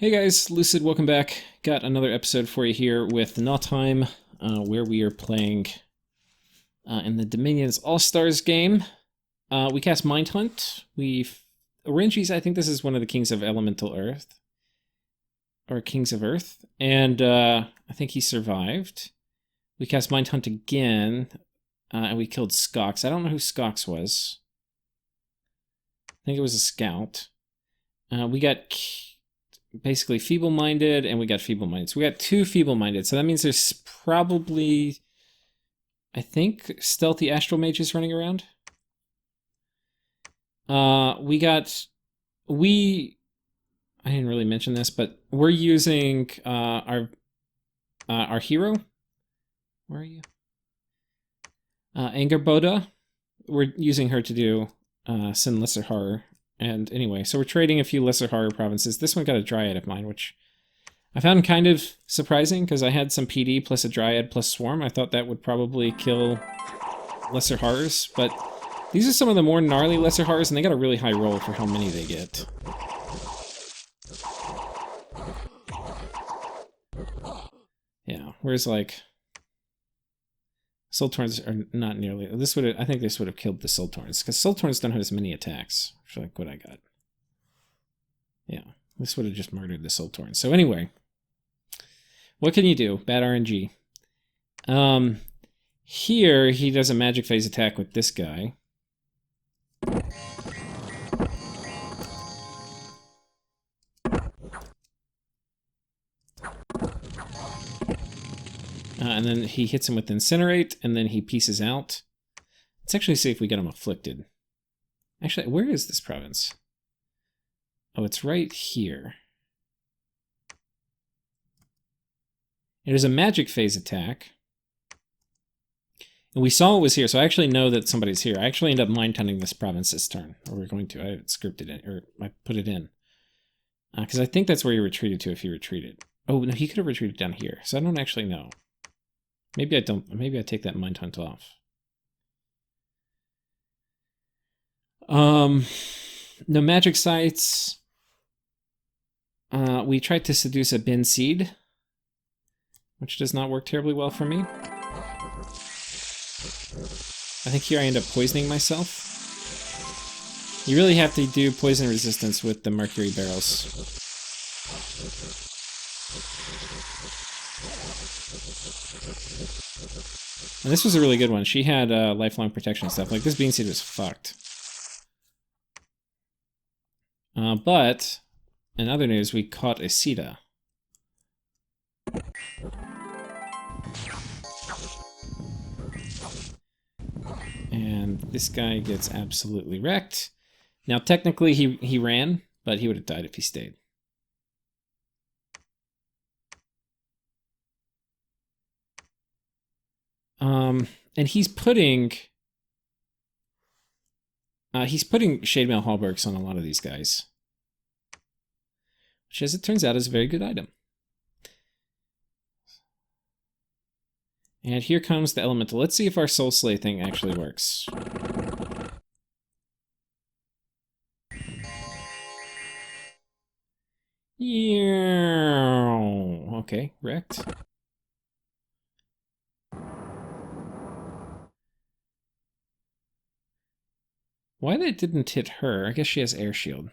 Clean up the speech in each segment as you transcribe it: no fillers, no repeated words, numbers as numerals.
Hey guys, Lucid, welcome back. Got another episode for you here with Nottheim, where we are playing in the Dominions All-Stars game. We cast Mind Hunt. Oranges, I think this is one of the Kings of Elemental Earth. Or Kings of Earth. And I think he survived. We cast Mind Hunt again, and we killed Skox. I don't know who Skox was. I think it was a scout. We got basically feeble-minded, and we got feeble-minded. So we got two feeble-minded. So that means there's probably, I think, stealthy astral mages running around. I didn't really mention this, but we're using our hero. Where are you? Angerboda. We're using her to do Sin Lesser Horror. And anyway, so we're trading a few Lesser Horror provinces. This one got a Dryad of mine, which I found kind of surprising, because I had some PD plus a Dryad plus Swarm. I thought that would probably kill Lesser Horrors, but these are some of the more gnarly Lesser Horrors, and they got a really high roll for how many they get. Yeah, whereas like Soultorns are not nearly. I think this would have killed the Soultorns, because Soultorns don't have as many attacks. For like what I got. Yeah, this would have just murdered the Soultorns. So anyway, what can you do? Bad RNG. Here he does a magic phase attack with this guy. And then he hits him with Incinerate, and then he pieces out. Let's actually see if we get him afflicted. Actually, where is this province? Oh, it's right here. It is a magic phase attack. And we saw it was here, so I actually know that somebody's here. I actually end up mind hunting this province this turn. Or we're going to. I scripted it, or I put it in. Because I think that's where he retreated to if he retreated. Oh, no, he could have retreated down here. So I don't actually know. Maybe I don't. Maybe I take that mind hunt off. No magic sites. We tried to seduce a bin seed, which does not work terribly well for me. I think here I end up poisoning myself. You really have to do poison resistance with the mercury barrels. And this was a really good one. She had lifelong protection stuff. Like, this bean seed was fucked. But, in other news, we caught a Sita. And this guy gets absolutely wrecked. Now, technically, he ran, but he would have died if he stayed. And he's putting Shademail Hallbergs on a lot of these guys. Which, as it turns out, is a very good item. And here comes the Elemental. Let's see if our Soul Slay thing actually works. Yeah. Okay, wrecked. Why that didn't hit her? I guess she has Air Shield.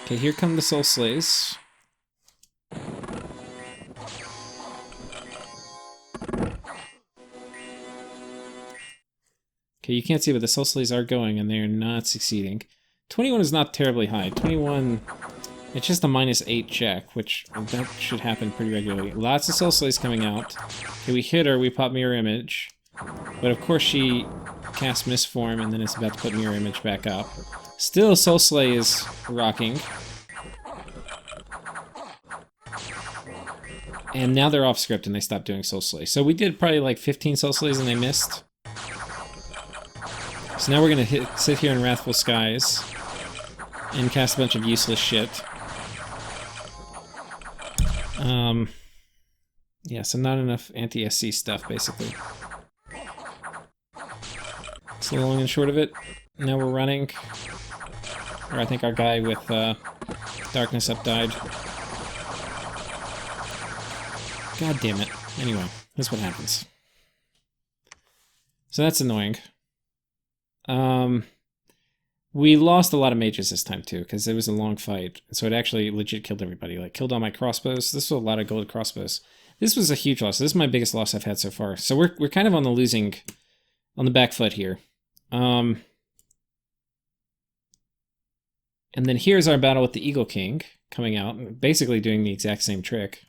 Okay, here come the Soul Slays. Okay, you can't see, but the Soul Slays are going, and they are not succeeding. 21 is not terribly high. 21, it's just a -8 check, which that should happen pretty regularly. Lots of Soul Slays coming out. Okay, we hit her, we pop Mirror Image. But of course she casts Misform, and then is about to put Mirror Image back up. Still, Soul Slay is rocking. And now they're off script and they stopped doing Soul Slay. So we did probably like 15 Soul Slays and they missed. So now we're going to sit here in Wrathful Skies and cast a bunch of useless shit. Yeah, so not enough anti-SC stuff, basically. So the long and short of it, now we're running. Or I think our guy with Darkness up died. God damn it. Anyway, that's what happens. So that's annoying. We lost a lot of mages this time too, because it was a long fight. So it actually legit killed everybody. Like, killed all my crossbows. This was a lot of gold crossbows. This was a huge loss. This is my biggest loss I've had so far. So we're kind of on the back foot here. And then here's our battle with the Eagle King coming out, basically doing the exact same trick.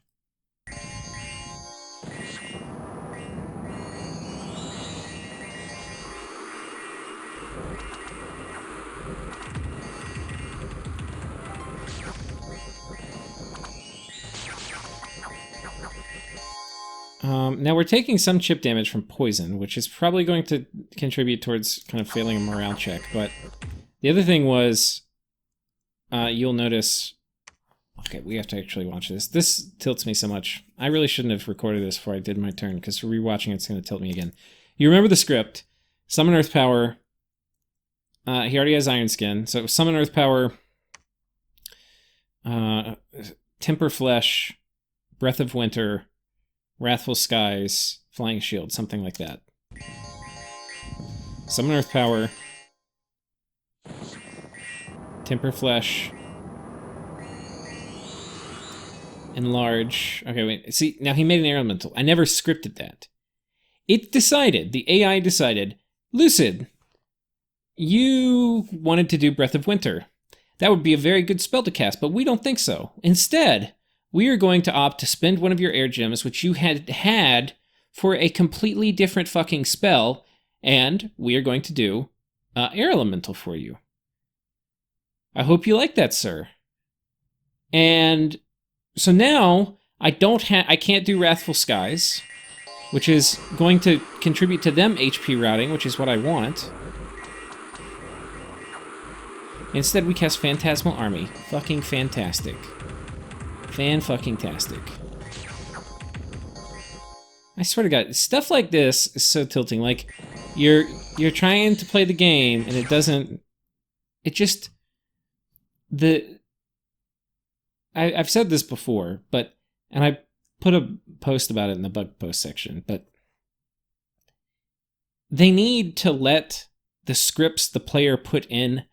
Now we're taking some chip damage from poison, which is probably going to contribute towards kind of failing a morale check, but the other thing was, you'll notice... Okay, we have to actually watch this. This tilts me so much. I really shouldn't have recorded this before I did my turn, because for rewatching it's going to tilt me again. You remember the script. Summon Earth Power. He already has Iron Skin, so Summon Earth Power, Temper Flesh, Breath of Winter, Wrathful Skies, Flying Shield, something like that. Summon Earth Power, Temper Flesh, Enlarge. Okay, wait. See, now he made an air elemental. I never scripted that. It decided, the AI decided, Lucid, you wanted to do Breath of Winter. That would be a very good spell to cast, but we don't think so. Instead, we are going to opt to spend one of your air gems, which you had for a completely different fucking spell, and we are going to do air elemental for you. I hope you like that, sir. And so now I can't do Wrathful Skies, which is going to contribute to them HP routing, which is what I want. Instead, we cast Phantasmal Army. Fucking fantastic. Fan-fucking-tastic. I swear to God, stuff like this is so tilting. Like, you're trying to play the game, and it doesn't... It just... I've said this before, but... And I put a post about it in the bug post section, but... They need to let the scripts the player put in,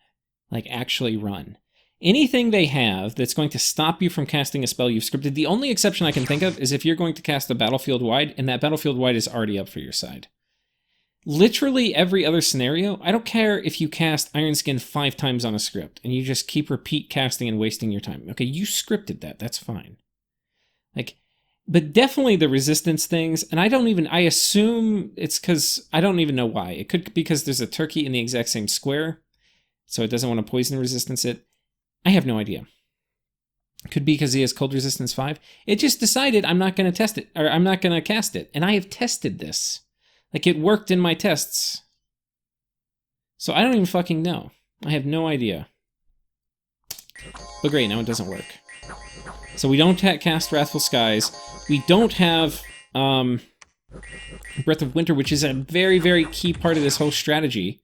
like, actually run. Anything they have that's going to stop you from casting a spell you've scripted, the only exception I can think of is if you're going to cast a battlefield wide, and that battlefield wide is already up for your side. Literally every other scenario, I don't care if you cast Iron Skin 5 times on a script, and you just keep repeat casting and wasting your time. Okay, you scripted that, that's fine. Like, but definitely the resistance things, and I assume it's because, I don't even know why. It could be because there's a turkey in the exact same square, so it doesn't want to poison resistance it. I have no idea. Could be because he has cold resistance 5. It just decided I'm not going to test it, or I'm not going to cast it. And I have tested this. Like, it worked in my tests. So I don't even fucking know. I have no idea. But great, now it doesn't work. So we don't cast Wrathful Skies. We don't have Breath of Winter, which is a very, very key part of this whole strategy.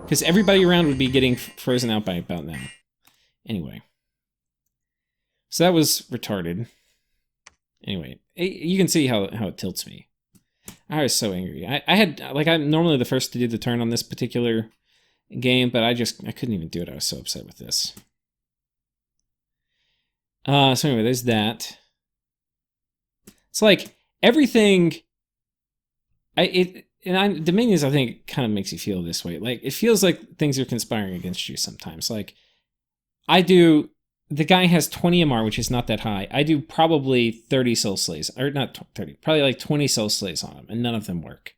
Because everybody around would be getting frozen out by about now. Anyway. So that was retarded. Anyway, you can see how it tilts me. I was so angry. I'm normally the first to do the turn on this particular game, but I couldn't even do it. I was so upset with this. So anyway, there's that. It's like everything. Dominions, I think, kind of makes you feel this way. Like, it feels like things are conspiring against you sometimes. Like, the guy has 20 MR, which is not that high. I do probably 30 Soul Slays, or not 30, probably like 20 Soul Slays on him, and none of them work.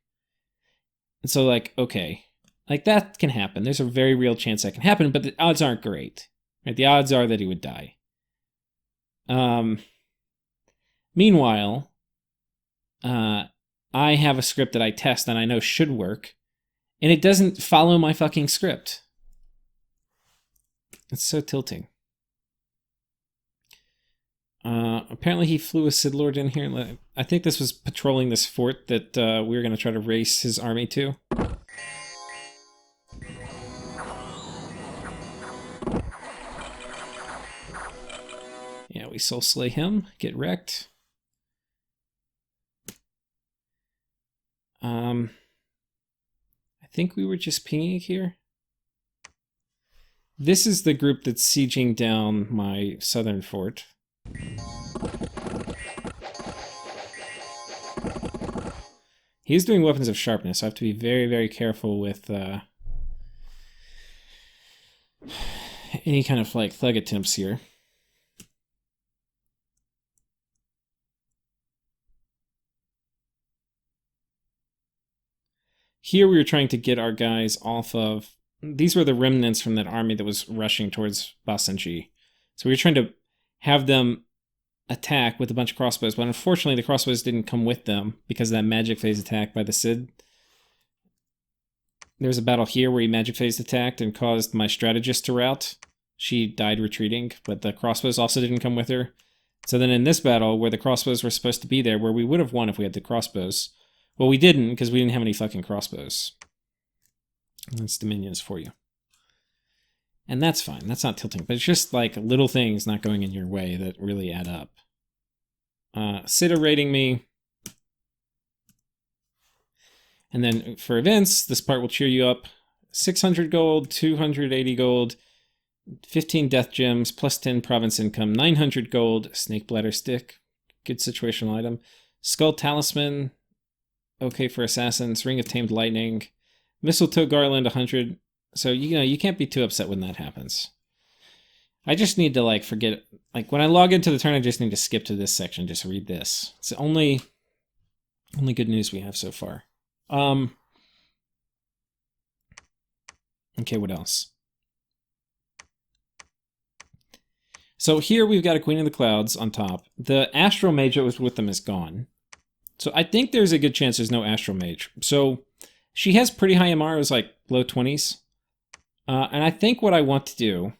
And so, like, okay, like, that can happen. There's a very real chance that can happen, but the odds aren't great. Right? The odds are that he would die. Meanwhile, I have a script that I test and I know should work, and it doesn't follow my fucking script. It's so tilting. Apparently he flew a Sid Lord in here. I think this was patrolling this fort that we were going to try to race his army to. we soul slay him, get wrecked. I think we were just pinging here. This is the group that's sieging down my southern fort. He's doing weapons of sharpness, so I have to be very, very careful with any kind of like thug attempts here. Here we were trying to get our guys off of... These were the remnants from that army that was rushing towards Basenji. So we were trying to have them attack with a bunch of crossbows, but unfortunately the crossbows didn't come with them because of that magic phase attack by the Cid. There was a battle here where he magic phase attacked and caused my strategist to rout. She died retreating, but the crossbows also didn't come with her. So then in this battle, where the crossbows were supposed to be there, where we would have won if we had the crossbows, well, we didn't, because we didn't have any fucking crossbows. That's Dominions for you. And that's fine. That's not tilting. But it's just like little things not going in your way that really add up. Cid raiding me. And then for events, this part will cheer you up. 600 gold, 280 gold, 15 death gems, plus 10 province income, 900 gold, snake bladder stick, good situational item. Skull talisman, okay for assassins, ring of tamed lightning, mistletoe garland, 100. So, you know, you can't be too upset when that happens. I just need to, like, forget... Like, when I log into the turn, I just need to skip to this section, just read this. It's the only good news we have so far. Okay, what else? So here we've got a Queen of the Clouds on top. The Astral Mage that was with them is gone. So I think there's a good chance there's no Astral Mage. So she has pretty high MR, it was like low 20s. And I think what I want to do...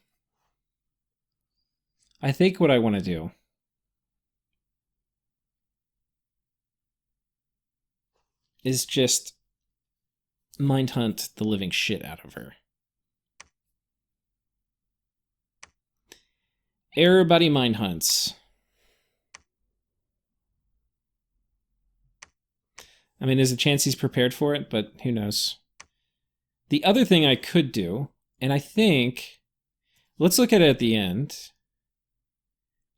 is just mind hunt the living shit out of her. Everybody mind hunts. I mean, there's a chance he's prepared for it, but who knows. The other thing I could do, and I think... Let's look at it at the end.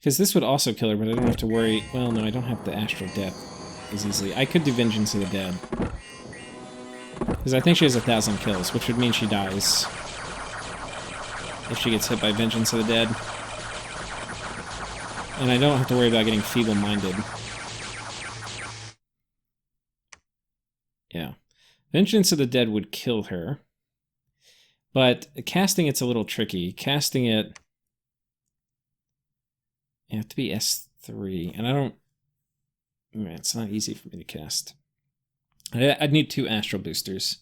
Because this would also kill her, but I don't have to worry... Well, no, I don't have the Astral Death as easily. I could do Vengeance of the Dead. Because I think she has 1,000 kills, which would mean she dies. If she gets hit by Vengeance of the Dead. And I don't have to worry about getting feeble-minded. Yeah. Vengeance of the Dead would kill her. But casting it's a little tricky. Casting it... You have to be S3. And I don't... Man, it's not easy for me to cast. I'd need 2 Astral Boosters.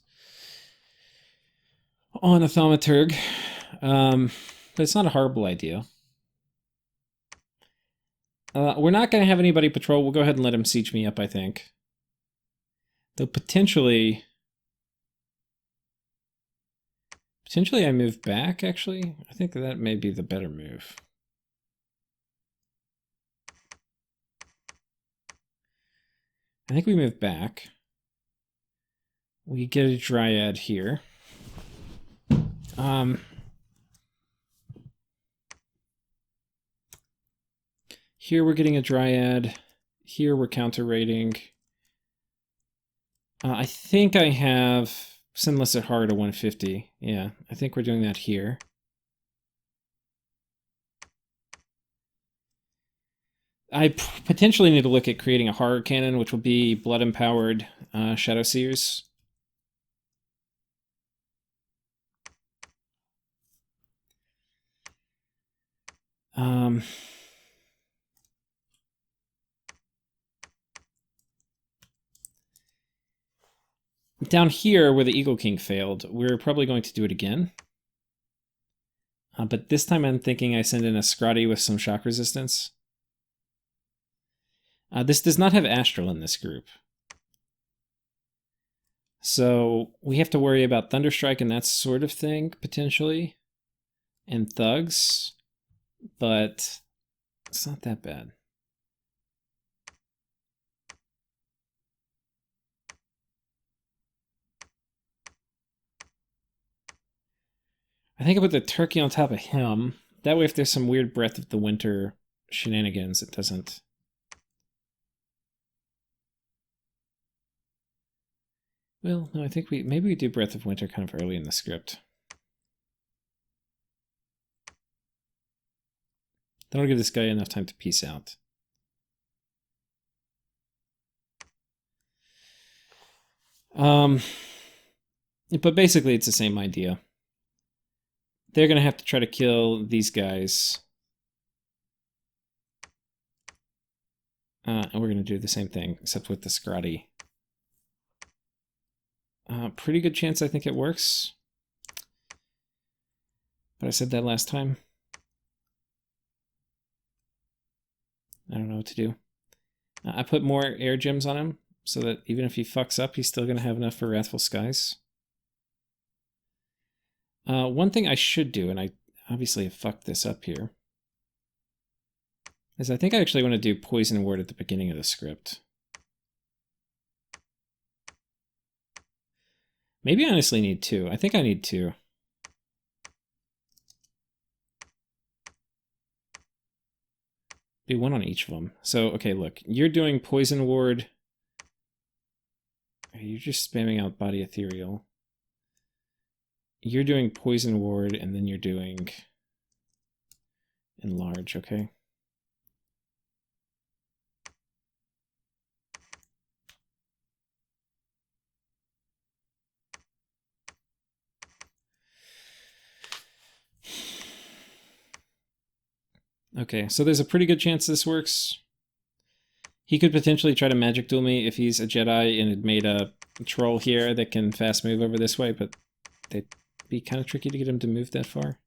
On a Thaumaturg. But it's not a horrible idea. We're not going to have anybody patrol. We'll go ahead and let him siege me up, I think. Though potentially... Potentially I move back, actually. I think that may be the better move. I think we move back. We get a Dryad here. Here we're getting a Dryad. Here we're counter-raiding. I think I have Sinless at Heart at 150. Yeah, I think we're doing that here. I potentially need to look at creating a horror cannon, which will be blood-empowered Shadow Seers. Down here, where the Eagle King failed, we're probably going to do it again. But this time I'm thinking I send in a Scrotty with some shock resistance. This does not have Astral in this group. So we have to worry about Thunderstrike and that sort of thing, potentially. And Thugs. But It's not that bad. I think I put the turkey on top of him. That way, if there's some weird Breath of the Winter shenanigans, it doesn't. Well, no, I think maybe we do Breath of Winter kind of early in the script. That'll give this guy enough time to peace out. But basically, it's the same idea. They're going to have to try to kill these guys. And we're going to do the same thing, except with the Scrotty. Pretty good chance I think it works. But I said that last time. I don't know what to do. I put more air gems on him, so that even if he fucks up, he's still going to have enough for Wrathful Skies. One thing I should do, and I obviously have fucked this up here, is I think I actually want to do Poison Ward at the beginning of the script. Maybe I honestly need two. I think I need two. Do one on each of them. So, okay, look. You're doing Poison Ward. You're just spamming out Body Ethereal. You're doing Poison Ward, and then you're doing Enlarge, okay? Okay, so there's a pretty good chance this works. He could potentially try to magic duel me if he's a Jedi and had made a troll here that can fast move over this way, but they'd be kind of tricky to get him to move that far.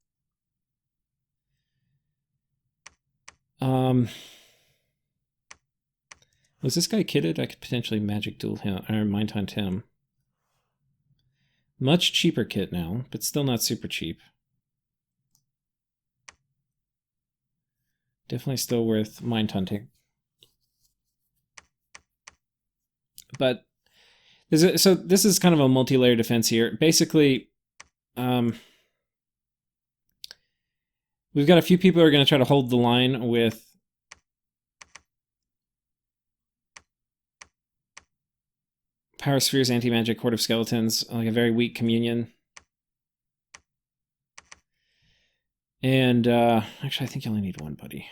Was this guy kitted? I could potentially magic duel him, or mind hunt him. Much cheaper kit now, but still not super cheap. Definitely still worth mind hunting. But so this is kind of a multi-layer defense here. Basically, we've got a few people who are going to try to hold the line with Power Spheres, Anti-Magic, Horde of Skeletons, like a very weak Communion. And actually, I think you only need one, buddy.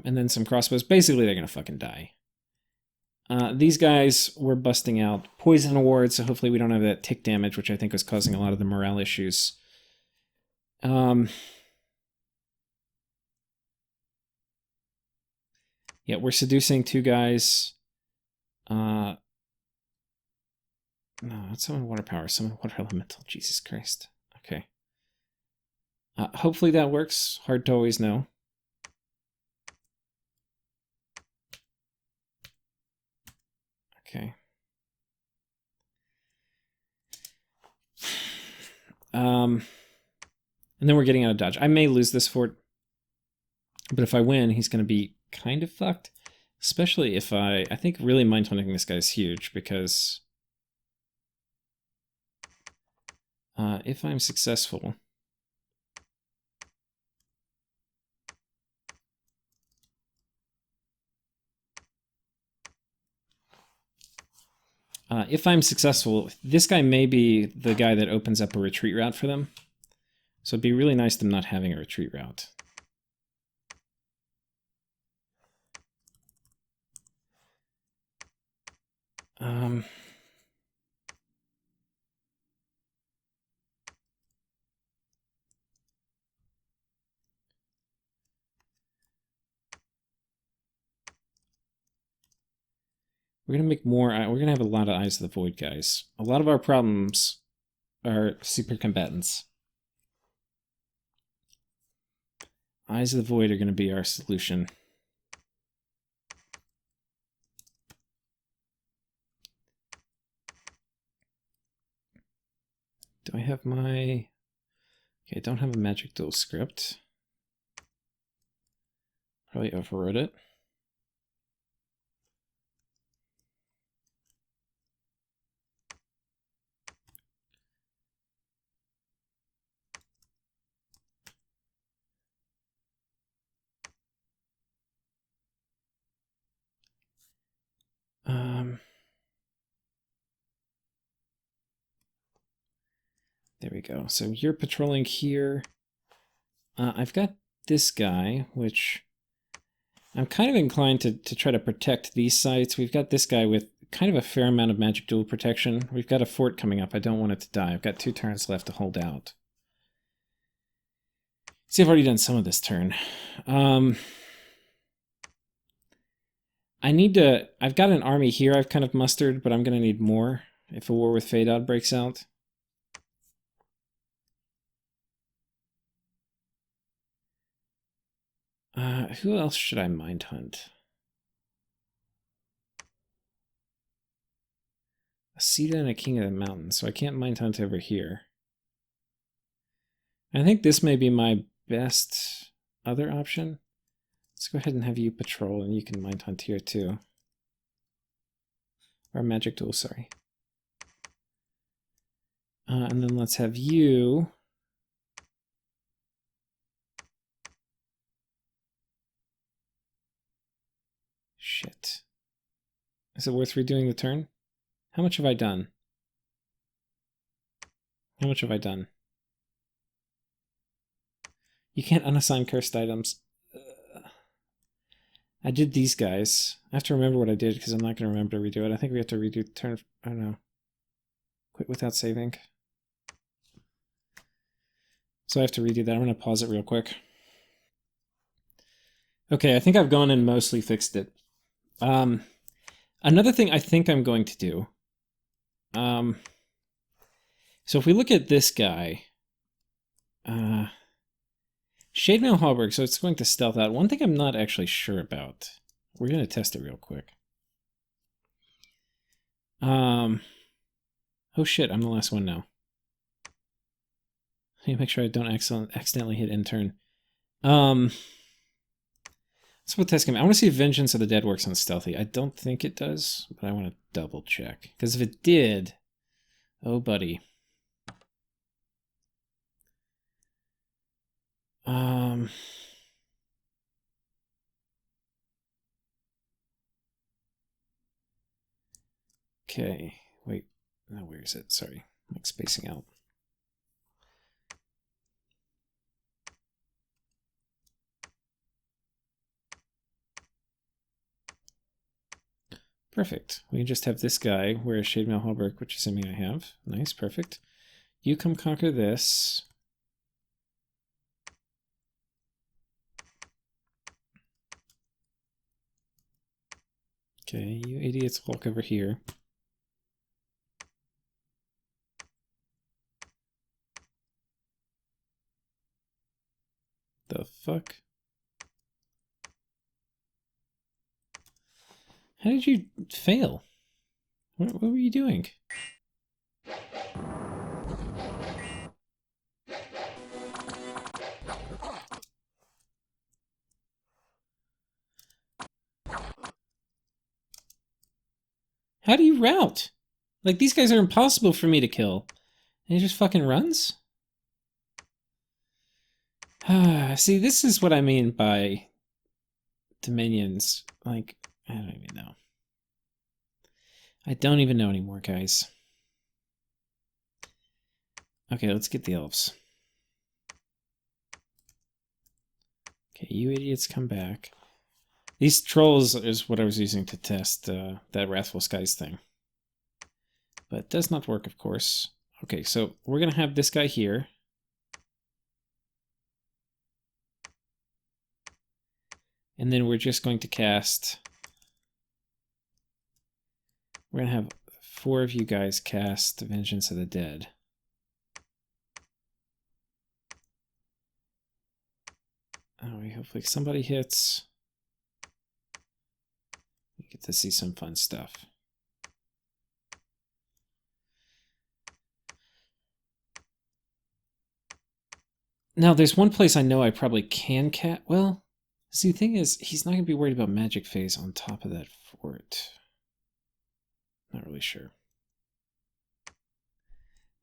And then some crossbows. Basically, they're going to fucking die. These guys were busting out Poison Ward, so hopefully we don't have that tick damage, which I think was causing a lot of the morale issues. Yeah, we're seducing two guys. No, it's summon water power, summon water elemental. Jesus Christ. Okay. Hopefully that works. Hard to always know. Okay. And then we're getting out of dodge. I may lose this fort, but if I win, he's going to be kind of fucked. Especially if I think really mind hunting this guy is huge, because if I'm successful, this guy may be the guy that opens up a retreat route for them. So it'd be really nice them not having a retreat route. We're going to make more. We're going to have a lot of Eyes of the Void guys. A lot of our problems are super combatants. Eyes of the Void are going to be our solution. Do I have my... Okay, I don't have a magic duel script. Probably overrode it. There we go. So you're patrolling here. I've got this guy, which I'm kind of inclined to try to protect these sites. We've got this guy with kind of a fair amount of magic duel protection. We've got a fort coming up. I don't want it to die. I've got 2 turns left to hold out. See, I've already done some of this turn. I've got an army here I've kind of mustered, but I'm going to need more if a war with Fadod breaks out. Who else should I mind hunt? A Sita and a King of the Mountains, so I can't mind hunt over here. I think this may be my best other option. Let's go ahead and have you patrol, and you can mind hunt here too. Or magic duel, sorry. And then let's have you... Shit. Is it worth redoing the turn? How much have I done? How much have I done? You can't unassign cursed items. I did these guys. I have to remember what I did because I'm not going to remember to redo it. I think we have to redo the turn. I don't know. Quit without saving. So I have to redo that. I'm going to pause it real quick. Okay, I think I've gone and mostly fixed it. Another thing I think I'm going to do. So if we look at this guy, Shademail Hallberg, so it's going to stealth out. One thing I'm not actually sure about. We're going to test it real quick. Oh shit, I'm the last one now. Let me make sure I don't accidentally hit intern. Let's put test game. I want to see if Vengeance of the Dead works on stealthy. I don't think it does, but I want to double check. Because if it did, oh buddy. Okay, wait. No, where is it? Sorry, I'm like spacing out. Perfect. We can just have this guy wear a Shademail Hallberg, which assuming I have. Nice, perfect. You come conquer this. Okay, you idiots walk over here. The fuck? How did you fail? What were you doing? How do you route? Like, these guys are impossible for me to kill. And he just fucking runs? See, this is what I mean by Dominions. Like, I don't even know. I don't even know anymore, guys. Okay, let's get the elves. Okay, you idiots come back. These trolls is what I was using to test that Wrathful Skies thing. But it does not work, of course. Okay, so we're going to have this guy here. And then we're just going to cast... We're going to have 4 of you guys cast Vengeance of the Dead. Oh, hopefully somebody hits. We get to see some fun stuff. Now, there's one place I know I probably can cat. Well, see, the thing is, he's not going to be worried about magic phase on top of that fort. Not really sure.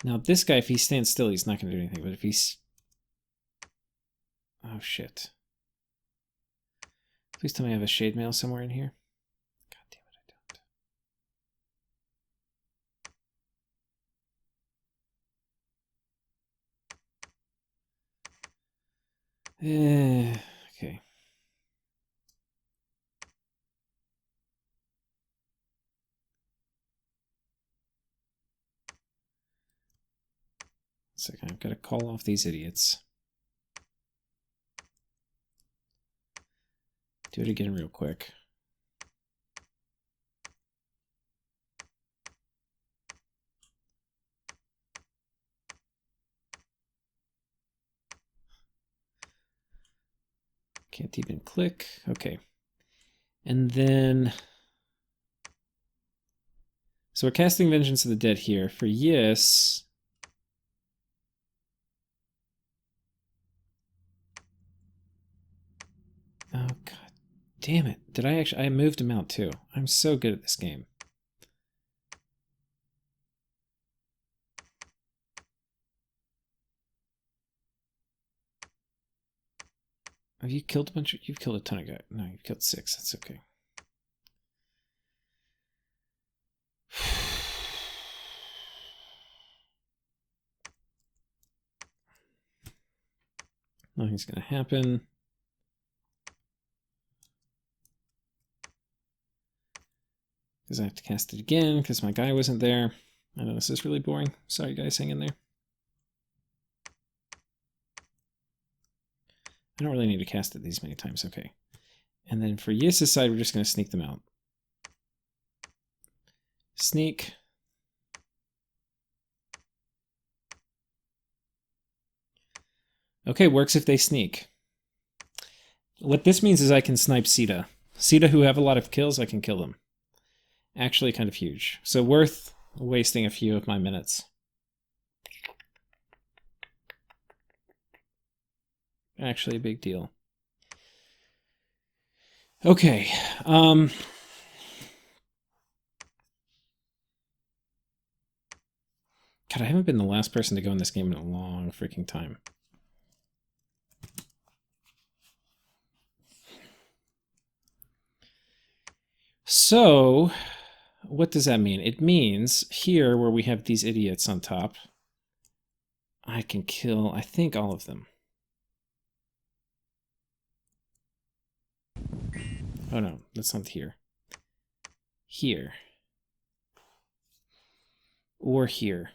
Now, this guy, if he stands still, he's not going to do anything. But if he's... Oh, shit. Please tell me I have a shade mail somewhere in here. God damn it, I don't. Okay. Second, I've got to call off these idiots. Do it again real quick. Can't even click. Okay. And then... So we're casting Vengeance of the Dead here. For Yis... Oh, god damn it. Did I actually... I moved him out, too. I'm so good at this game. Have you killed a bunch of... You've killed a ton of guys. No, you've killed 6. That's okay. Nothing's gonna happen. Because I have to cast it again, because my guy wasn't there. I know this is really boring. Sorry guys, hang in there. I don't really need to cast it these many times, okay. And then for Yis's side, we're just going to sneak them out. Sneak. Okay, works if they sneak. What this means is I can snipe Sita. Sita who have a lot of kills, I can kill them. Actually kind of huge. So worth wasting a few of my minutes. Actually a big deal. Okay. God, I haven't been the last person to go in this game in a long freaking time. So, what does that mean? It means here where we have these idiots on top, I can kill, I think, all of them. Oh no, that's not here. Here. Or here.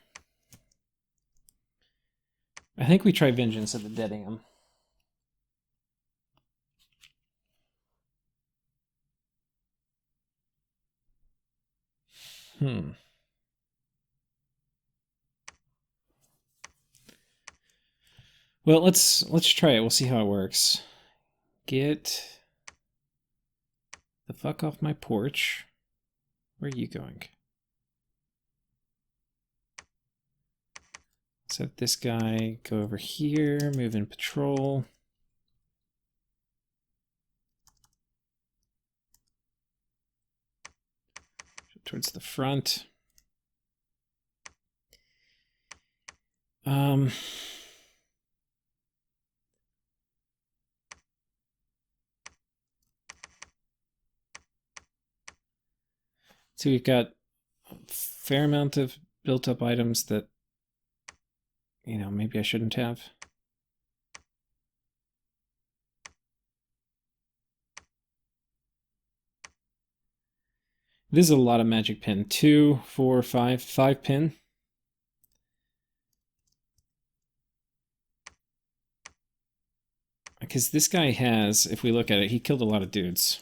I think we try Vengeance of the Deadingham. Well, let's try it. We'll see how it works. Get the fuck off my porch. Where are you going? Let's have this guy go over here, move in patrol. Towards the front. So we've got a fair amount of built-up items that, you know, maybe I shouldn't have. This is a lot of magic pin. 2, 4, 5, 5 pin. Because this guy has, if we look at it, he killed a lot of dudes.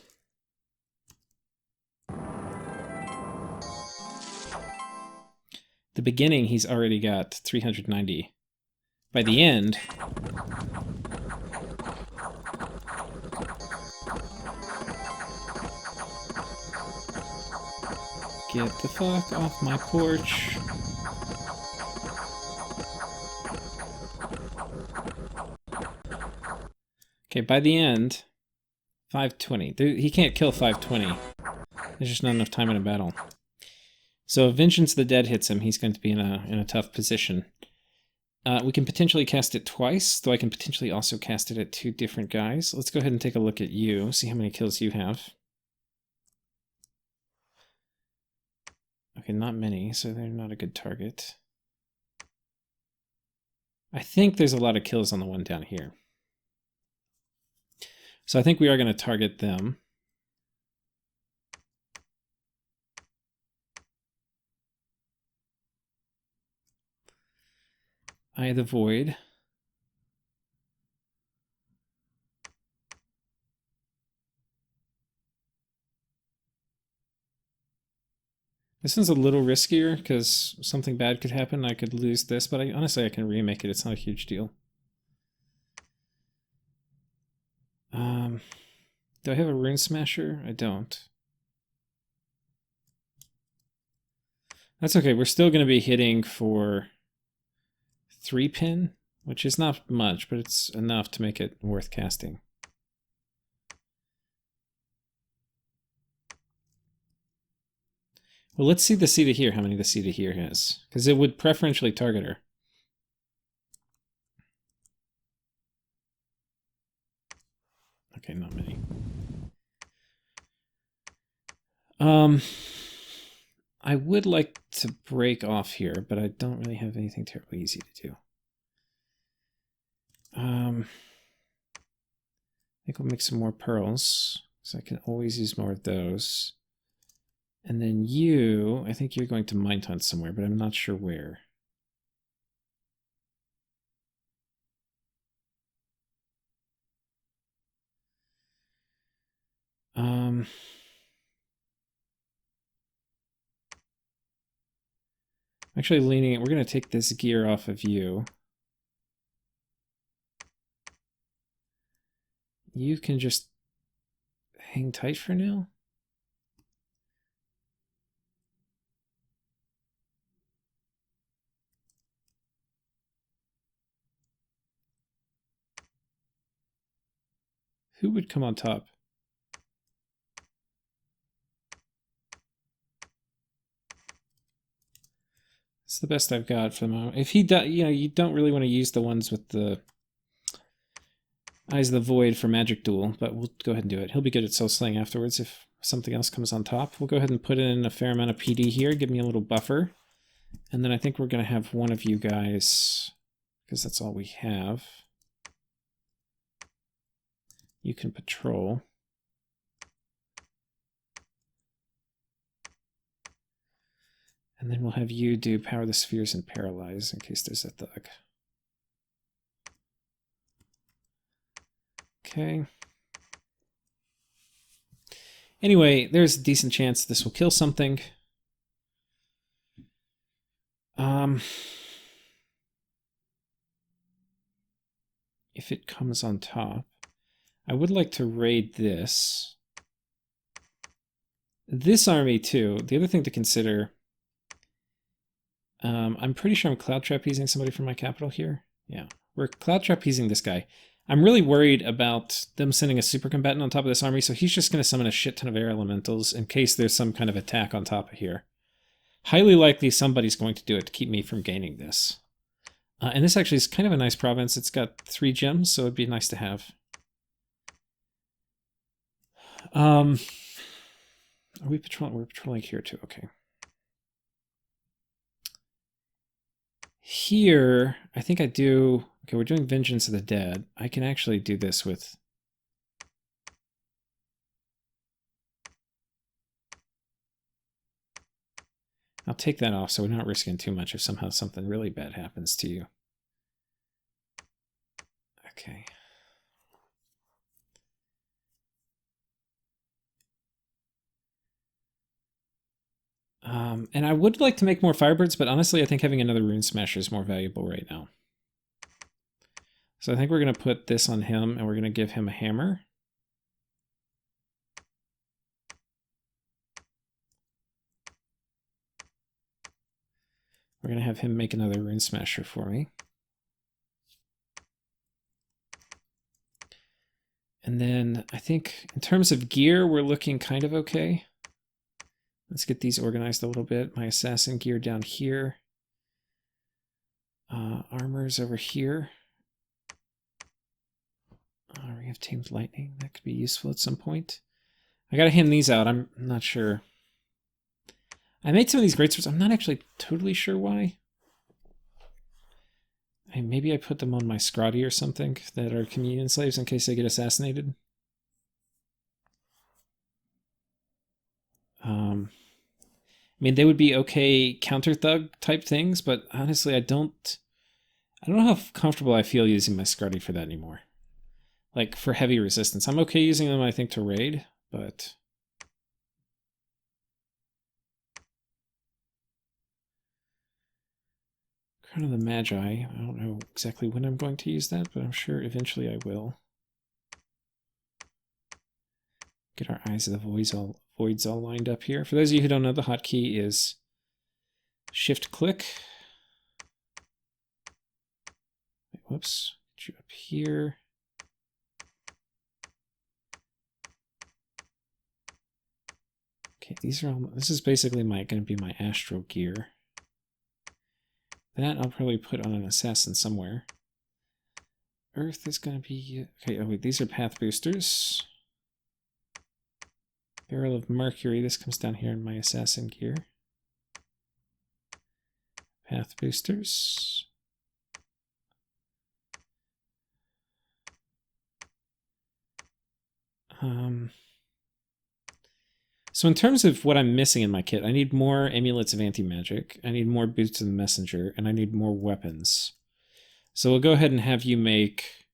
The beginning, he's already got 390. By the end... Get the fuck off my porch. Okay, by the end, 520. He can't kill 520. There's just not enough time in a battle. So if Vengeance of the Dead hits him, he's going to be in a tough position. We can potentially cast it twice, though I can potentially also cast it at 2 different guys. Let's go ahead and take a look at you, see how many kills you have. Okay, not many, so they're not a good target. I think there's a lot of kills on the one down here. So I think we are going to target them. Eye of the Void. This one's a little riskier because something bad could happen. I could lose this, but honestly I can remake it. It's not a huge deal. Do I have a Rune Smasher? I don't. That's okay. We're still going to be hitting for 3 pin, which is not much, but it's enough to make it worth casting. Well, let's see the Sea to Here, how many the Sea to Here has, because it would preferentially target her. Okay, not many. I would like to break off here, but I don't really have anything terribly easy to do. I think we'll make some more pearls, because I can always use more of those. And then you, I think you're going to Mind Hunt somewhere, but I'm not sure where. Actually leaning, we're going to take this gear off of you. You can just hang tight for now. Who would come on top? It's the best I've got for the moment. If he does, you don't really want to use the ones with the Eyes of the Void for Magic Duel, but we'll go ahead and do it. He'll be good at Soul Slaying afterwards if something else comes on top. We'll go ahead and put in a fair amount of PD here, give me a little buffer. And then I think we're going to have one of you guys, because that's all we have. You can patrol. And then we'll have you do Power the Spheres and Paralyze in case there's a thug. Okay. Anyway, there's a decent chance this will kill something. If it comes on top, I would like to raid this. This army too. The other thing to consider, I'm pretty sure I'm cloud trapezing somebody from my capital here. Yeah, we're cloud trapezing this guy. I'm really worried about them sending a super combatant on top of this army, so he's just going to summon a shit ton of air elementals in case there's some kind of attack on top of here. Highly likely somebody's going to do it to keep me from gaining this. And this actually is kind of a nice province. It's got 3 gems, so it'd be nice to have. Are we patrolling? We're patrolling here too, okay. Here, I think I do... Okay, we're doing Vengeance of the Dead. I can actually do this with... I'll take that off so we're not risking too much if somehow something really bad happens to you. Okay. And I would like to make more Firebirds, but honestly I think having another Rune Smasher is more valuable right now. So I think we're going to put this on him, and we're going to give him a hammer. We're going to have him make another Rune Smasher for me. And then I think in terms of gear, we're looking kind of okay. Let's get these organized a little bit. My assassin gear down here. Armor's over here. We have tamed lightning. That could be useful at some point. I gotta hand these out. I'm not sure. I made some of these greatswords. I'm not actually totally sure why. Maybe I put them on my Scrotty or something that are communion slaves in case they get assassinated. I mean, they would be okay counter thug type things, but honestly, I don't know how comfortable I feel using my Scrotty for that anymore. Like for heavy resistance, I'm okay using them, I think, to raid, but Crown of the Magi. I don't know exactly when I'm going to use that, but I'm sure eventually I will. Get our Eyes of the Voids all lined up here. For those of you who don't know, the hotkey is Shift-click. Whoops. Get you up here. Okay, these are all. This is basically going to be my Astral gear. That I'll probably put on an assassin somewhere. Earth is going to be... Okay, oh wait, these are path boosters. Barrel of Mercury, this comes down here in my assassin gear. Path boosters. So in terms of what I'm missing in my kit, I need more Amulets of Anti-Magic, I need more Boots of the Messenger, and I need more weapons. So we'll go ahead and have you make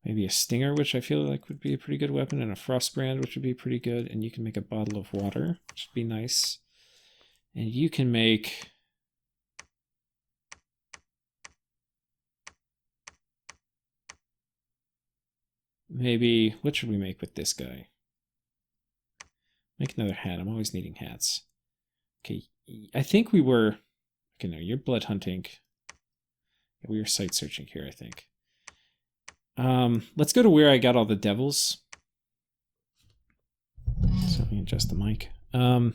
maybe a Stinger, which I feel like would be a pretty good weapon, and a Frostbrand, which would be pretty good, and you can make a Bottle of Water, which would be nice. And you can make... maybe, what should we make with this guy? Make another hat. I'm always needing hats. Okay, I think we were... Okay, no, you're blood hunting. Yeah, we were site searching here, I think. Let's go to where I got all the devils. So let me adjust the mic. We've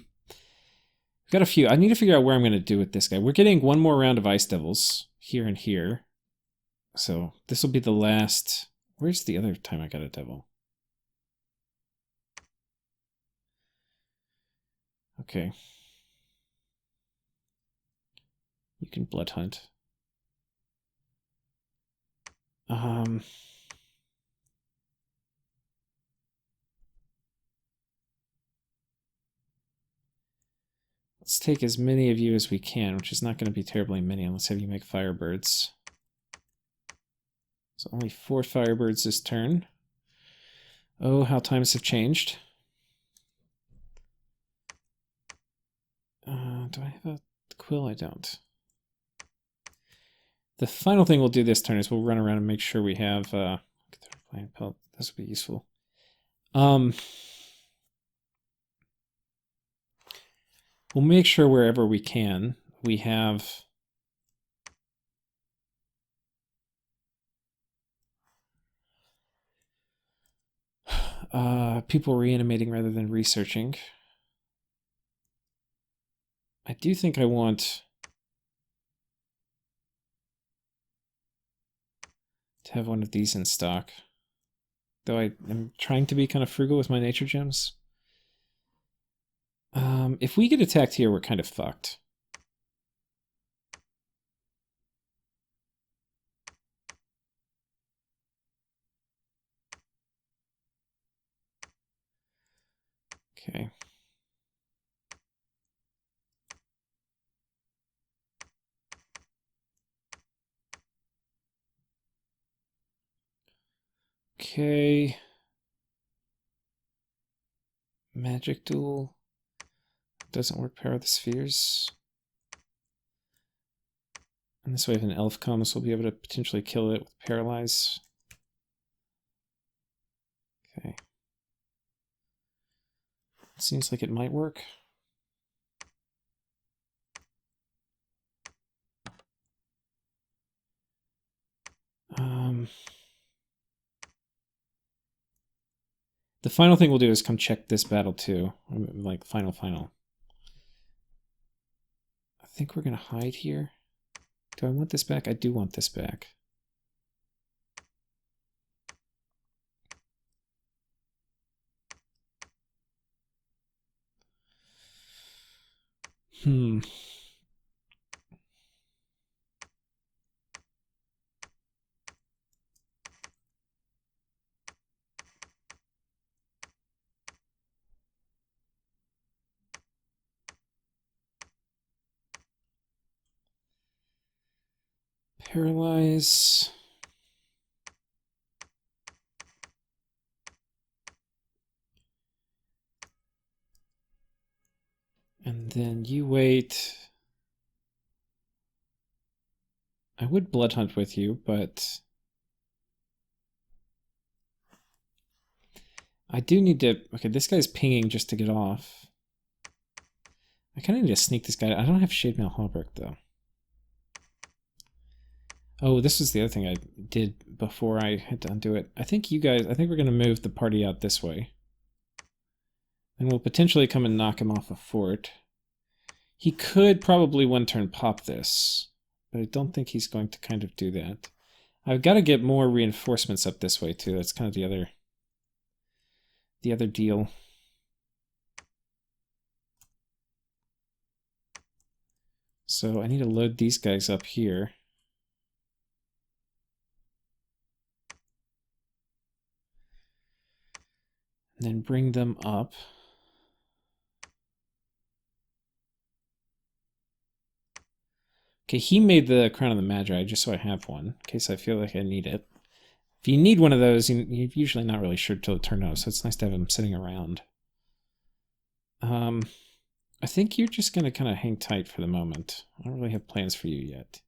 got a few. I need to figure out where I'm going to do with this guy. We're getting one more round of ice devils here and here. So this will be the last... Where's the other time I got a devil? Okay. You can blood hunt. Let's take as many of you as we can, which is not going to be terribly many, and let's have you make Firebirds. So only 4 Firebirds this turn. Oh, how times have changed. Do I have a quill? I don't. The final thing we'll do this turn is we'll run around and make sure we have this will be useful. We'll make sure wherever we can we have people reanimating rather than researching. I do think I want to have one of these in stock. Though I am trying to be kind of frugal with my nature gems. If we get attacked here, we're kind of fucked. Okay. Okay. Magic Duel. Doesn't work. Power of the Spheres. And this way if an elf comes, we'll be able to potentially kill it with Paralyze. Okay. Seems like it might work. The final thing we'll do is come check this battle too. Like, final. I think we're going to hide here. Do I want this back? I do want this back. Paralyze. And then you wait. I would blood hunt with you, but I do need to... Okay, this guy's pinging just to get off. I kind of need to sneak this guy. I don't have Shade Mail Hallbrook, though. Oh, this was the other thing I did before I had to undo it. I think we're going to move the party out this way. And we'll potentially come and knock him off a fort. He could probably one turn pop this, but I don't think he's going to kind of do that. I've got to get more reinforcements up this way too. That's kind of the other deal. So I need to load these guys up here. And then bring them up. Okay, he made the Crown of the Magi just so I have one, in case I feel like I need it. If you need one of those, you're usually not really sure till the turn out, so it's nice to have them sitting around. I think you're just going to kind of hang tight for the moment. I don't really have plans for you yet.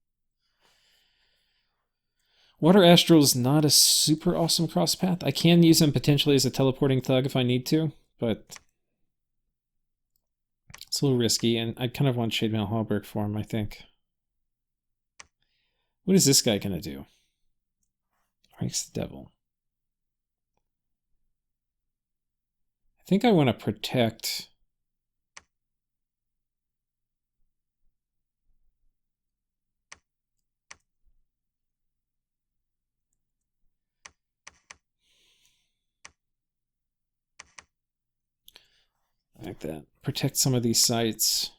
Water Astral is not a super awesome cross path. I can use him potentially as a teleporting thug if I need to, but it's a little risky, and I kind of want Shade Mail Hallbrook for him, I think. What is this guy going to do? Ranks the Devil. I think I want to protect... like that. Protect some of these sites.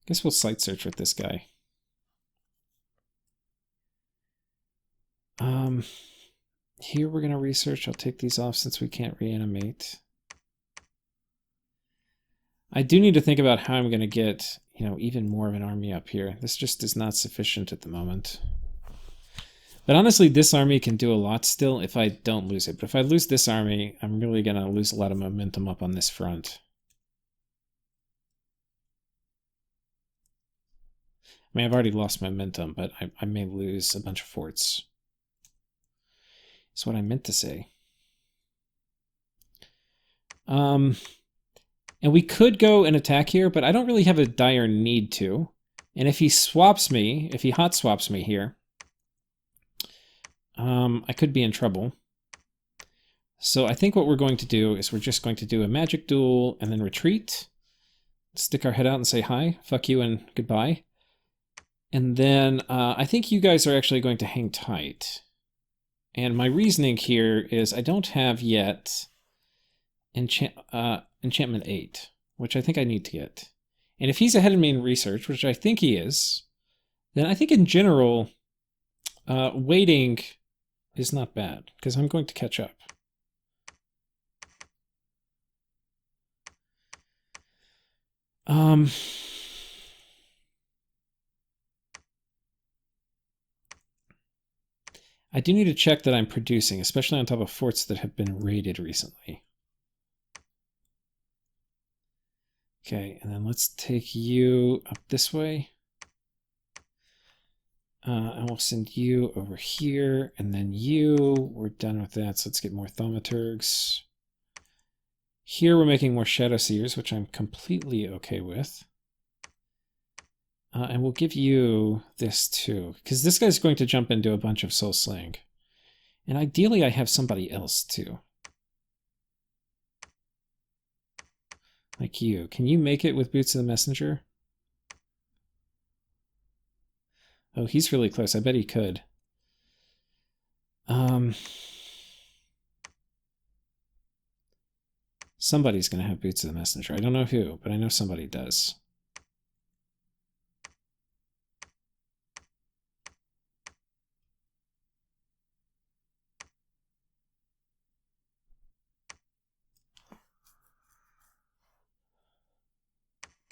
Guess we'll site search with this guy. Here we're going to research. I'll take these off since we can't reanimate. I do need to think about how I'm going to get, even more of an army up here. This just is not sufficient at the moment. But honestly, this army can do a lot still if I don't lose it. But if I lose this army, I'm really going to lose a lot of momentum up on this front. I mean, I've already lost momentum, but I may lose a bunch of forts. That's what I meant to say. And we could go and attack here, but I don't really have a dire need to. And if he swaps me, if he hot swaps me here, I could be in trouble. So I think what we're going to do is we're just going to do a magic duel and then retreat. Stick our head out and say hi, fuck you, and goodbye. And then I think you guys are actually going to hang tight. And my reasoning here is I don't have yet Enchantment 8, which I think I need to get. And if he's ahead of me in research, which I think he is, then I think in general, waiting is not bad, because I'm going to catch up. I do need to check that I'm producing, especially on top of forts that have been raided recently. Okay, and then let's take you up this way. I will send you over here, and then we're done with that, so let's get more Thaumaturgs. Here we're making more Shadow Seers, which I'm completely okay with. And we'll give you this too, because this guy's going to jump into a bunch of soul slaying. And ideally I have somebody else too. Like you. Can you make it with Boots of the Messenger? Oh, he's really close. I bet he could. Somebody's going to have Boots of the Messenger. I don't know who, but I know somebody does.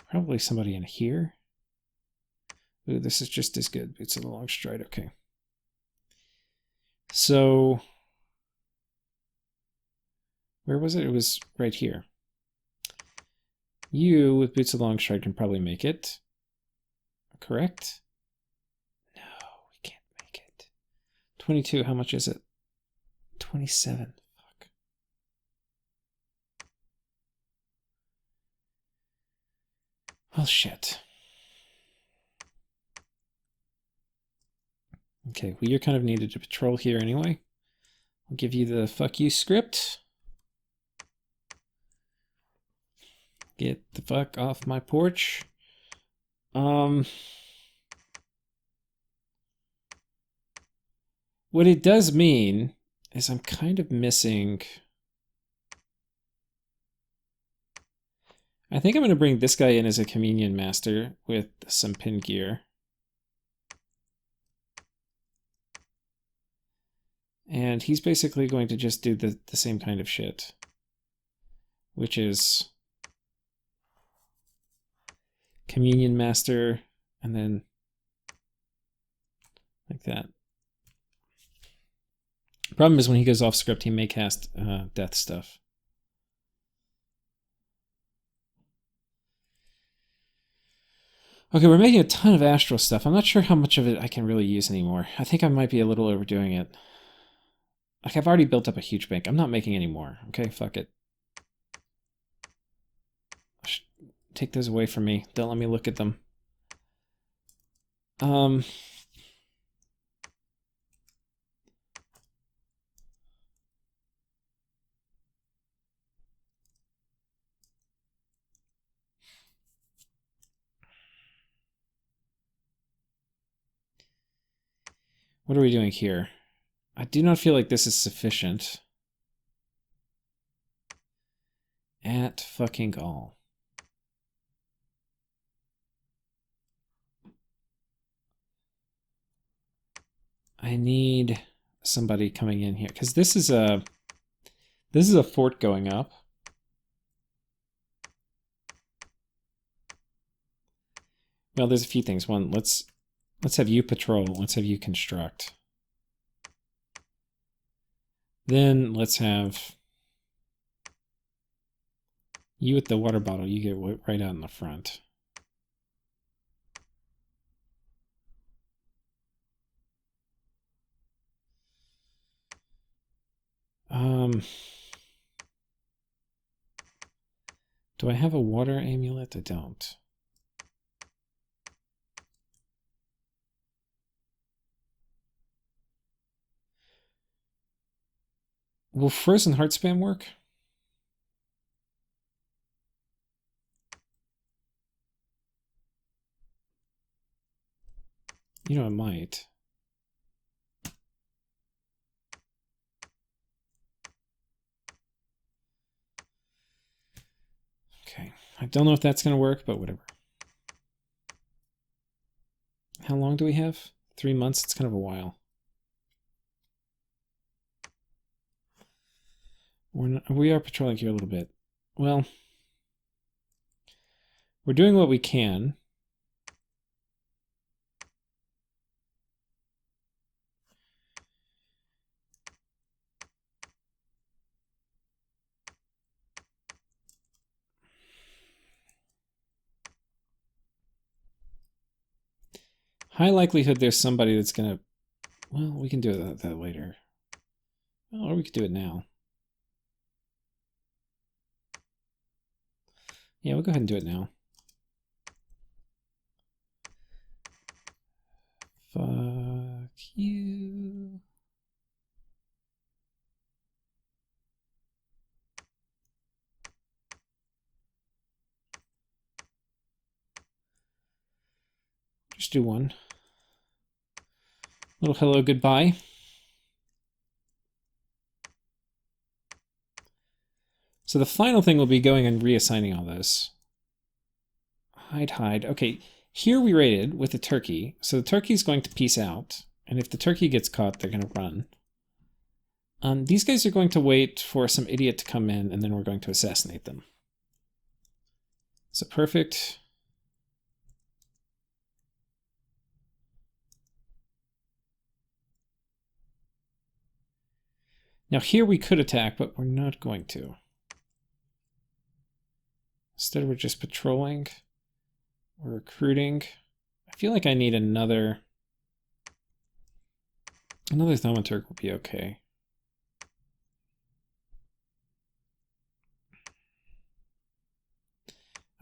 Probably somebody in here. Ooh, this is just as good. Boots of the Long Stride. Okay. So, where was it? It was right here. You, with Boots of the Long Stride, can probably make it. Correct? No, we can't make it. 22, how much is it? 27. Fuck. Well, shit. Okay, well, you're kind of needed to patrol here anyway. I'll give you the fuck you script. Get the fuck off my porch. What it does mean is I'm kind of missing... I think I'm going to bring this guy in as a communion master with some pin gear. And he's basically going to just do the same kind of shit. Which is communion master, and then like that. Problem is when he goes off script, he may cast death stuff. Okay, we're making a ton of astral stuff. I'm not sure how much of it I can really use anymore. I think I might be a little overdoing it. Like, I've already built up a huge bank. I'm not making any more. Okay, fuck it. Take those away from me. Don't let me look at them. What are we doing here? I do not feel like this is sufficient. At fucking all. I need somebody coming in here because this is a fort going up. Well, there's a few things. One, let's have you patrol. Let's have you construct. Then let's have you with the water bottle. You get right out in the front. Do I have a water amulet? I don't. Will Frozen Heart Spam work? You know, it might. Okay. I don't know if that's going to work, but whatever. How long do we have? 3 months? It's kind of a while. We are patrolling here a little bit. Well, we're doing what we can. High likelihood there's somebody that's going to... Well, we can do that later. Well, or we could do it now. Yeah, we'll go ahead and do it now. Fuck you. Just do one. Little hello, goodbye. So the final thing will be going and reassigning all this. Hide. Okay, here we raided with the turkey. So the turkey's going to peace out. And if the turkey gets caught, they're going to run. These guys are going to wait for some idiot to come in, and then we're going to assassinate them. So perfect. Now here we could attack, but we're not going to. Instead we're just patrolling. We're recruiting. I feel like I need another thaumaturg will be okay.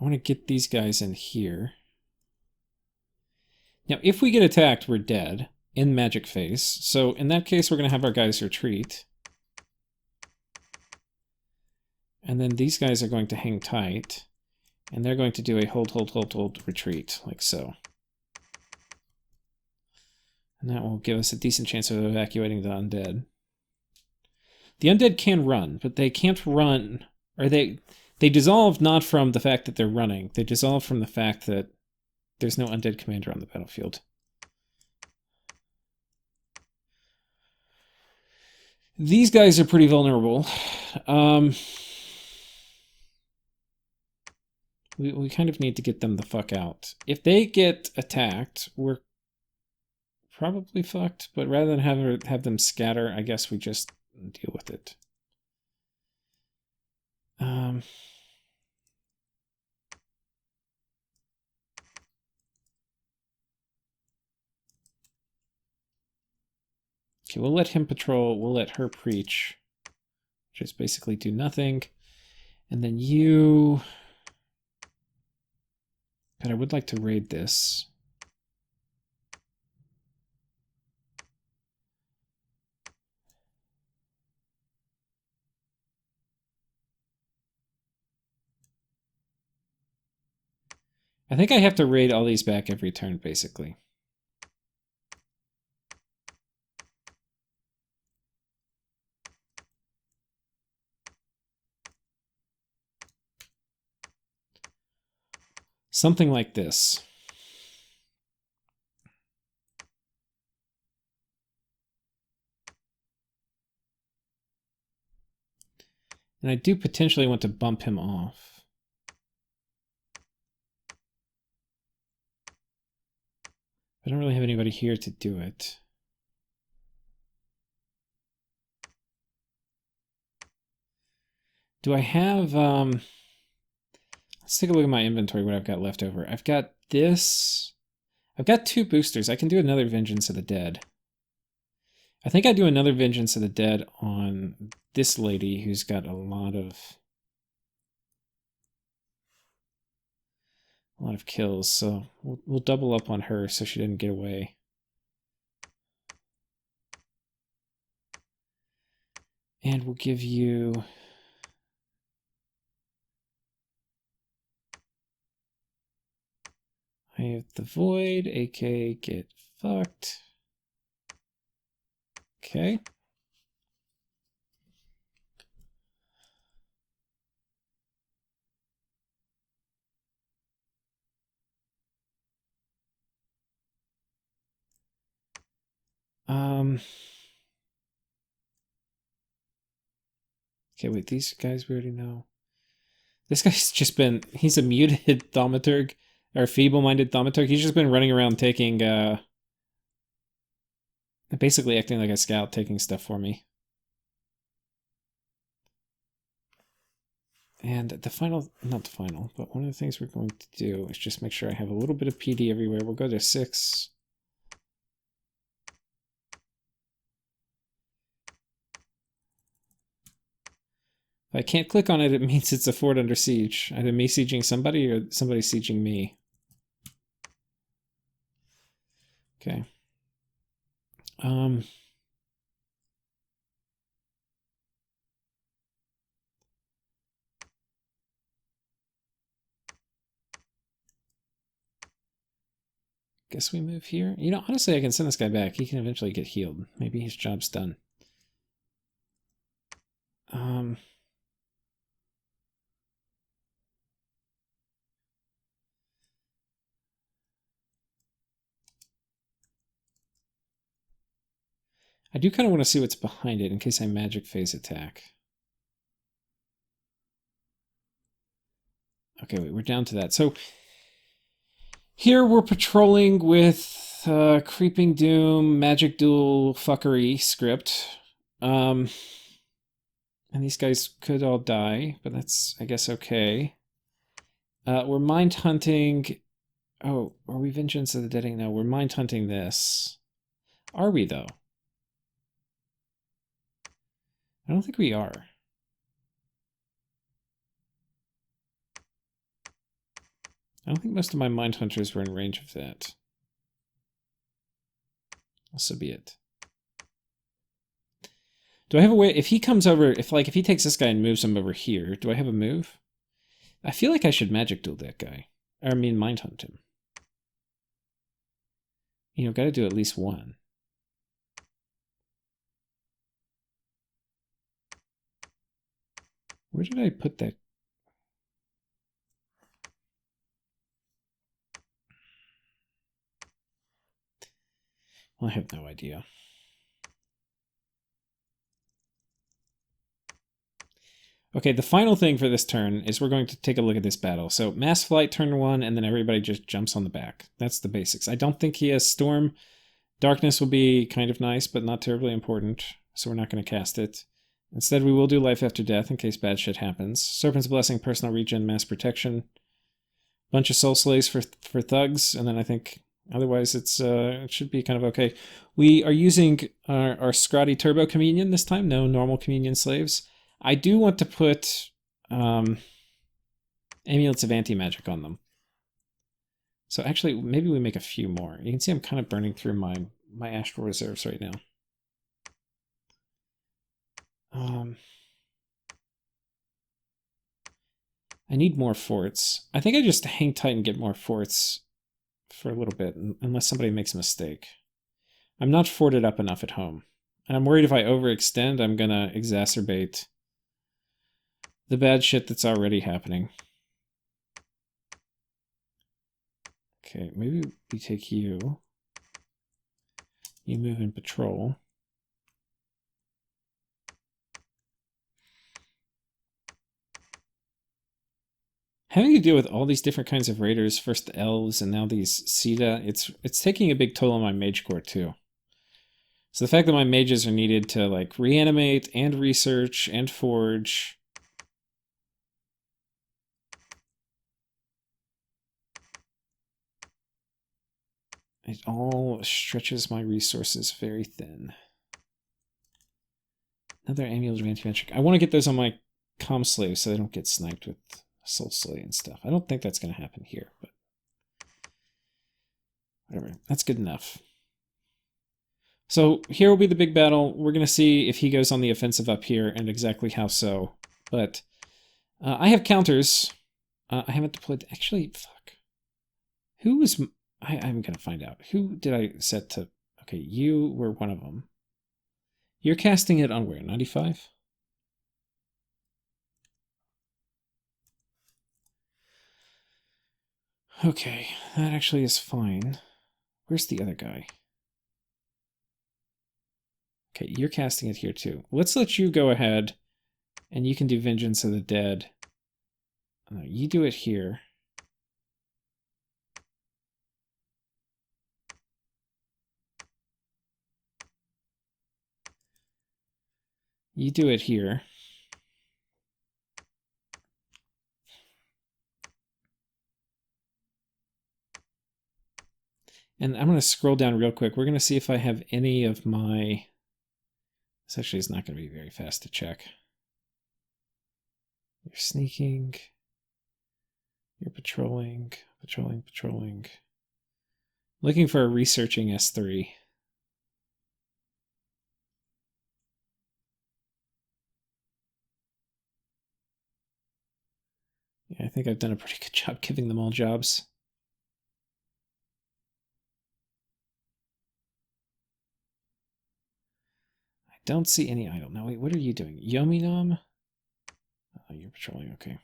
I want to get these guys in here. Now, if we get attacked, we're dead in magic phase. So in that case, we're going to have our guys retreat. And then these guys are going to hang tight. And they're going to do a hold retreat, like so. And that will give us a decent chance of evacuating the undead. The undead can run, but they can't run, or they dissolve not from the fact that they're running. They dissolve from the fact that there's no undead commander on the battlefield. These guys are pretty vulnerable. We kind of need to get them the fuck out. If they get attacked, we're probably fucked, but rather than have them scatter, I guess we just deal with it. Okay, we'll let him patrol, we'll let her preach. Just basically do nothing. And then you... God, I would like to raid this. I think I have to raid all these back every turn, basically. Something like this. And I do potentially want to bump him off. I don't really have anybody here to do it. Do I have... Let's take a look at my inventory, what I've got left over. I've got this. I've got 2 boosters. I can do another Vengeance of the Dead. I think I do another Vengeance of the Dead on this lady who's got a lot of kills, so we'll double up on her so she didn't get away. And we'll give you... I have the Void, AK get fucked. Okay. Okay, wait, these guys we already know. This guy's just been, he's a muted thaumaturg, or feeble-minded thaumaturg. He's just been running around taking, basically acting like a scout, taking stuff for me. And the final, not the final, but one of the things we're going to do is just make sure I have a little bit of PD everywhere. We'll go to 6. If I can't click on it, it means it's a fort under siege. Either me sieging somebody or somebody sieging me. Okay. Guess we move here. You know, honestly, I can send this guy back. He can eventually get healed. Maybe his job's done. I do kind of want to see what's behind it in case I magic phase attack. Okay, wait, we're down to that. So here we're patrolling with Creeping Doom, Magic Duel fuckery script. And these guys could all die, but that's, I guess, okay. We're mind hunting. Oh, are we Vengeance of the Dead? No, we're mind hunting this. Are we, though? I don't think we are. I don't think most of my mind hunters were in range of that. So be it. Do I have a way, if he comes over, if he takes this guy and moves him over here, do I have a move? I feel like I should magic duel that guy. Or I mean mind hunt him. You know, gotta do at least one. Where did I put that? Well, I have no idea. Okay, the final thing for this turn is we're going to take a look at this battle. So mass flight turn 1, and then everybody just jumps on the back. That's the basics. I don't think he has storm. Darkness will be kind of nice, but not terribly important, so we're not going to cast it. Instead, we will do life after death in case bad shit happens. Serpent's Blessing, personal regen, mass protection. Bunch of soul slays for thugs, and then I think otherwise it should be kind of okay. We are using our Scrotty Turbo Communion this time, no normal Communion slaves. I do want to put Amulets of Anti-Magic on them. So actually, maybe we make a few more. You can see I'm kind of burning through my astral reserves right now. I need more forts. I think I just hang tight and get more forts for a little bit, unless somebody makes a mistake. I'm not forted up enough at home. And I'm worried if I overextend, I'm going to exacerbate the bad shit that's already happening. Okay, maybe we take you. You move in patrol. Having to deal with all these different kinds of raiders, first the elves and now these Sita, it's taking a big toll on my mage core too. So the fact that my mages are needed to like reanimate and research and forge. It all stretches my resources very thin. Another Amulet of Anti-Magic. I want to get those on my comm slaves so they don't get sniped with Soul Slay and stuff. I don't think that's going to happen here, but whatever. That's good enough. So here will be the big battle. We're going to see if he goes on the offensive up here and exactly how so. But I have counters. I haven't deployed. Actually, fuck. Who was... I'm going to find out. Who did I set to... Okay, you were one of them. You're casting it on where? 95? Okay, that actually is fine. Where's the other guy? Okay, you're casting it here too. Let's let you go ahead, and you can do Vengeance of the Dead. You do it here. You do it here. And I'm going to scroll down real quick. We're going to see if I have any of my... This actually is not going to be very fast to check. You're sneaking. You're patrolling. Patrolling. Looking for a researching S3. Yeah, I think I've done a pretty good job giving them all jobs. I don't see any idle. Now, wait, what are you doing? Yominam? Oh, you're patrolling, okay.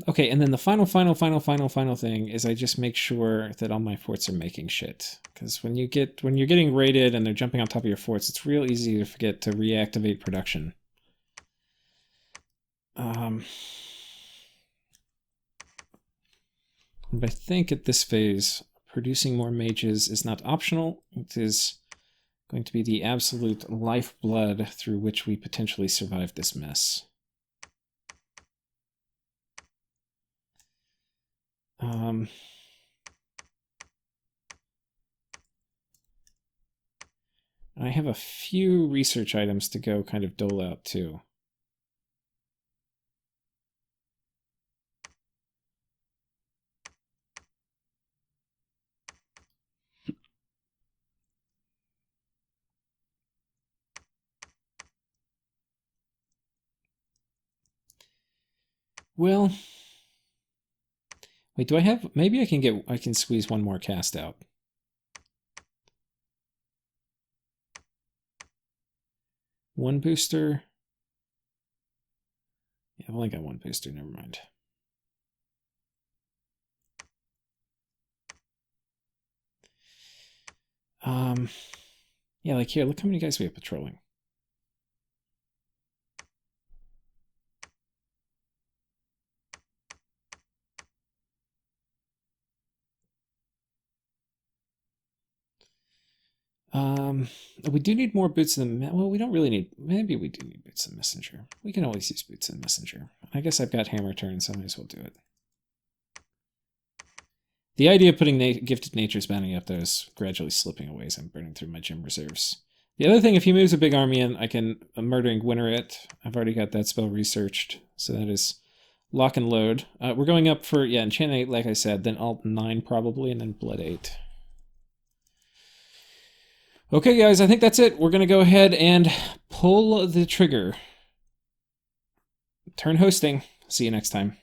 Okay, and then the final thing is I just make sure that all my forts are making shit. Because when you're getting raided and they're jumping on top of your forts, it's real easy to forget to reactivate production. But I think at this phase, producing more mages is not optional. It is going to be the absolute lifeblood through which we potentially survive this mess. I have a few research items to go kind of dole out too. Well, wait, do I have, maybe I can squeeze one more cast out. One booster. Yeah, I've only got one booster, never mind. Yeah, like here, look how many guys we have patrolling. We do need more boots in the, well, we don't really need, maybe we do need boots in messenger. We can always use boots in messenger. I guess I've got hammer turn, so I might as well do it. The idea of putting Gifted Nature's bounty up there is gradually slipping away as I'm burning through my gym reserves. The other thing, if he moves a big army in, I can Murdering Winter it. I've already got that spell researched, so that is lock and load. We're going up for, yeah, Enchant 8, like I said, then Alt 9 probably, and then Blood 8. Okay, guys, I think that's it. We're going to go ahead and pull the trigger. Turn hosting. See you next time.